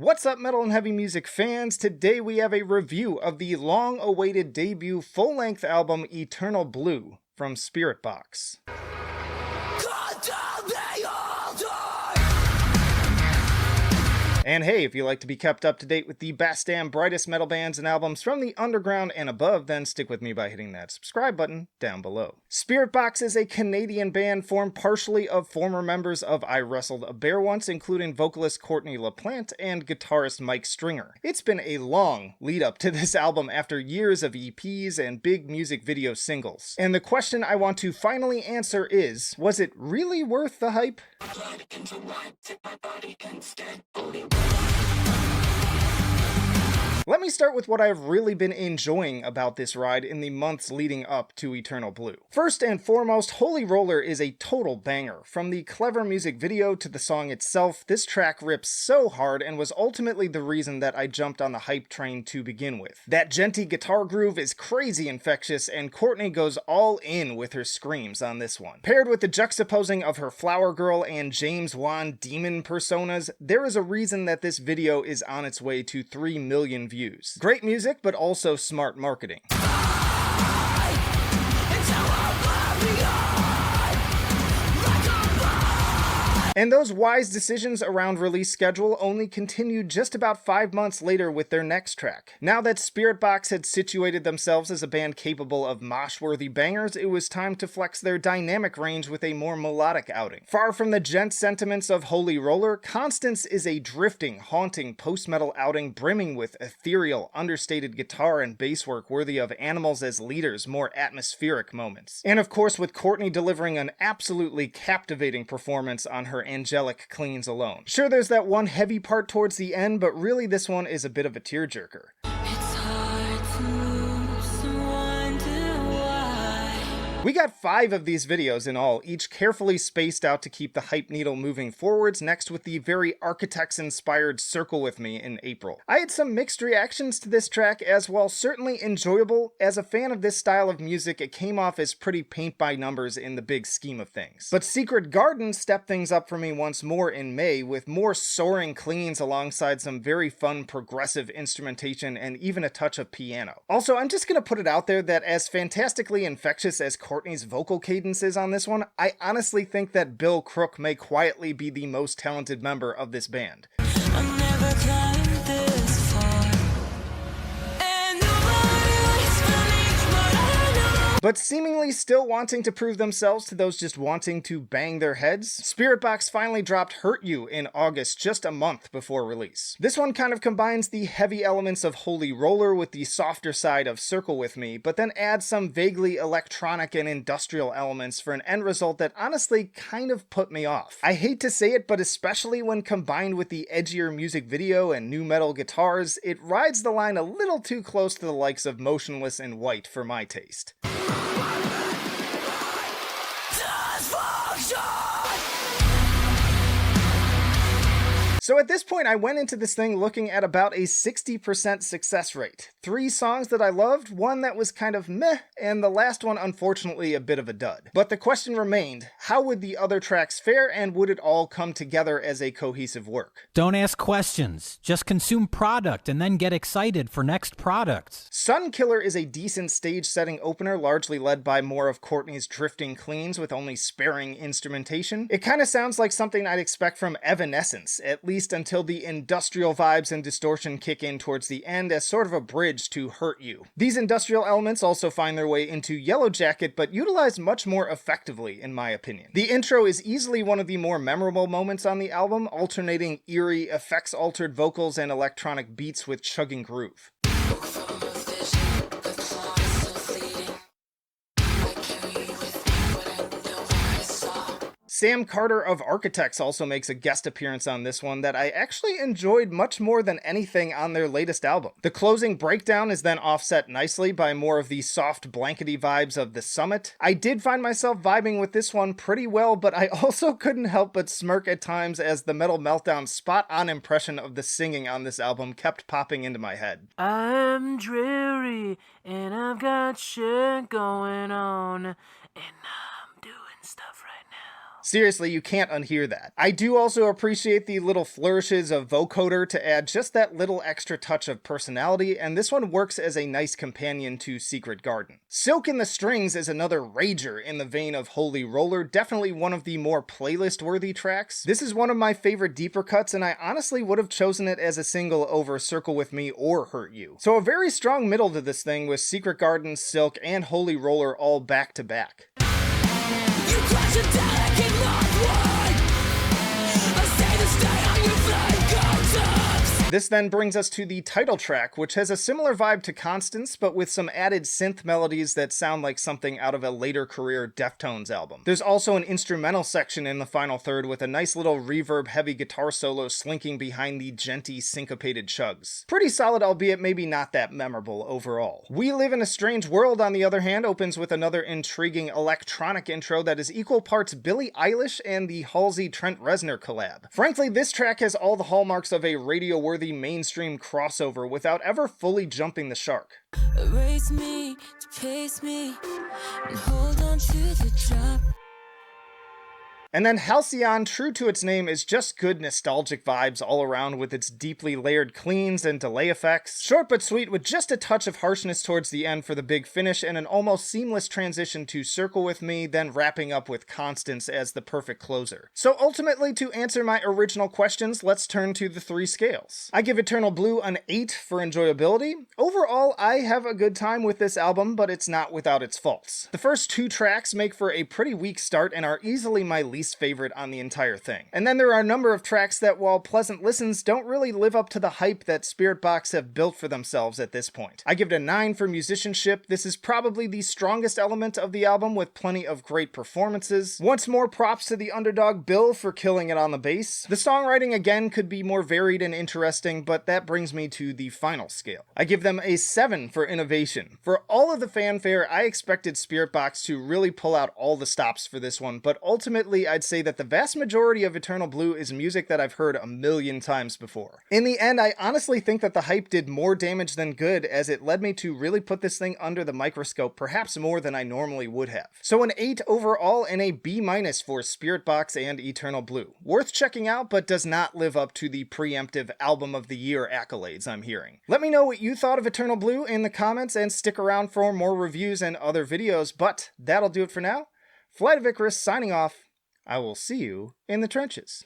What's up, metal and heavy music fans? Today we have a review of the long-awaited debut full-length album Eternal Blue from Spiritbox. And hey, if you like to be kept up to date with the best and brightest metal bands and albums from the underground and above, then stick with me by hitting that subscribe button down below. Spiritbox is a Canadian band formed partially of former members of I Wrestled a Bear Once, including vocalist Courtney Laplante and guitarist Mike Stringer. It's been a long lead up to this album after years of EPs and big music video singles. And the question I want to finally answer is, was it really worth the hype? Let me start with what I've really been enjoying about this ride in the months leading up to Eternal Blue. First and foremost, Holy Roller is a total banger. From the clever music video to the song itself, this track rips so hard and was ultimately the reason that I jumped on the hype train to begin with. That djenty guitar groove is crazy infectious, and Courtney goes all in with her screams on this one. Paired with the juxtaposing of her Flower Girl and James Wan demon personas, there is a reason that this video is on its way to 3 million views. Great music, but also smart marketing. And those wise decisions around release schedule only continued just about 5 months later with their next track. Now that Spiritbox had situated themselves as a band capable of mosh-worthy bangers, it was time to flex their dynamic range with a more melodic outing. Far from the gent sentiments of Holy Roller, Constance is a drifting, haunting post-metal outing brimming with ethereal, understated guitar and bass work worthy of Animals as Leaders' more atmospheric moments. And of course, with Courtney delivering an absolutely captivating performance on her angelic cleans alone. Sure, there's that one heavy part towards the end, but really this one is a bit of a tearjerker. We got 5 of these videos in all, each carefully spaced out to keep the hype needle moving forwards, next with the very Architects-inspired Circle With Me in April. I had some mixed reactions to this track, as while certainly enjoyable, as a fan of this style of music, it came off as pretty paint-by-numbers in the big scheme of things. But Secret Garden stepped things up for me once more in May, with more soaring cleans alongside some very fun progressive instrumentation and even a touch of piano. Also, I'm just gonna put it out there that as fantastically infectious as Courtney's vocal cadence is on this one, I honestly think that Bill Crook may quietly be the most talented member of this band. But seemingly still wanting to prove themselves to those just wanting to bang their heads, Spiritbox finally dropped Hurt You in August, just a month before release. This one kind of combines the heavy elements of Holy Roller with the softer side of Circle With Me, but then adds some vaguely electronic and industrial elements for an end result that honestly kind of put me off. I hate to say it, but especially when combined with the edgier music video and nu metal guitars, it rides the line a little too close to the likes of Motionless in White for my taste. So at this point, I went into this thing looking at about a 60% success rate. 3 songs that I loved, one that was kind of meh, and the last one unfortunately a bit of a dud. But the question remained, how would the other tracks fare, and would it all come together as a cohesive work? Don't ask questions, just consume product and then get excited for next products. Sunkiller is a decent stage-setting opener, largely led by more of Courtney's drifting cleans with only sparing instrumentation. It kind of sounds like something I'd expect from Evanescence, at least until the industrial vibes and distortion kick in towards the end as sort of a bridge to Hurt You. These industrial elements also find their way into Yellow Jacket, but utilized much more effectively, in my opinion. The intro is easily one of the more memorable moments on the album, alternating eerie, effects-altered vocals and electronic beats with chugging groove. Sam Carter of Architects also makes a guest appearance on this one that I actually enjoyed much more than anything on their latest album. The closing breakdown is then offset nicely by more of the soft blankety vibes of The Summit. I did find myself vibing with this one pretty well, but I also couldn't help but smirk at times as the Metal Meltdown's spot-on impression of the singing on this album kept popping into my head. I'm dreary and I've got shit going on and I'm doing stuff right now. Seriously, you can't unhear that. I do also appreciate the little flourishes of vocoder to add just that little extra touch of personality, and this one works as a nice companion to Secret Garden. Silk in the Strings is another rager in the vein of Holy Roller, definitely one of the more playlist-worthy tracks. This is one of my favorite deeper cuts, and I honestly would have chosen it as a single over Circle With Me or Hurt You. So a very strong middle to this thing with Secret Garden, Silk, and Holy Roller all back to back. This then brings us to the title track, which has a similar vibe to Constance, but with some added synth melodies that sound like something out of a later career Deftones album. There's also an instrumental section in the final third with a nice little reverb-heavy guitar solo slinking behind the genty, syncopated chugs. Pretty solid, albeit maybe not that memorable overall. We Live in a Strange World, on the other hand, opens with another intriguing electronic intro that is equal parts Billie Eilish and the Halsey-Trent Reznor collab. Frankly, this track has all the hallmarks of a radio-worthy mainstream crossover without ever fully jumping the shark. Erase me, to pace me, and hold on to the drop. And then Halcyon, true to its name, is just good nostalgic vibes all around with its deeply layered cleans and delay effects. Short but sweet with just a touch of harshness towards the end for the big finish and an almost seamless transition to Circle With Me, then wrapping up with Constance as the perfect closer. So ultimately, to answer my original questions, let's turn to the 3 scales. I give Eternal Blue an 8 for enjoyability. Overall, I have a good time with this album, but it's not without its faults. The first 2 tracks make for a pretty weak start and are easily my least favorite on the entire thing. And then there are a number of tracks that, while pleasant listens, don't really live up to the hype that Spiritbox have built for themselves at this point. I give it a 9 for musicianship. This is probably the strongest element of the album with plenty of great performances. Once more, props to the underdog Bill for killing it on the bass. The songwriting again could be more varied and interesting, but that brings me to the final scale. I give them a 7 for innovation. For all of the fanfare, I expected Spiritbox to really pull out all the stops for this one, but ultimately I'd say that the vast majority of Eternal Blue is music that I've heard a million times before. In the end, I honestly think that the hype did more damage than good, as it led me to really put this thing under the microscope, perhaps more than I normally would have. So an 8 overall and a B- for Spiritbox and Eternal Blue. Worth checking out, but does not live up to the preemptive Album of the Year accolades I'm hearing. Let me know what you thought of Eternal Blue in the comments, and stick around for more reviews and other videos, but that'll do it for now. Flight of Icarus signing off. I will see you in the trenches.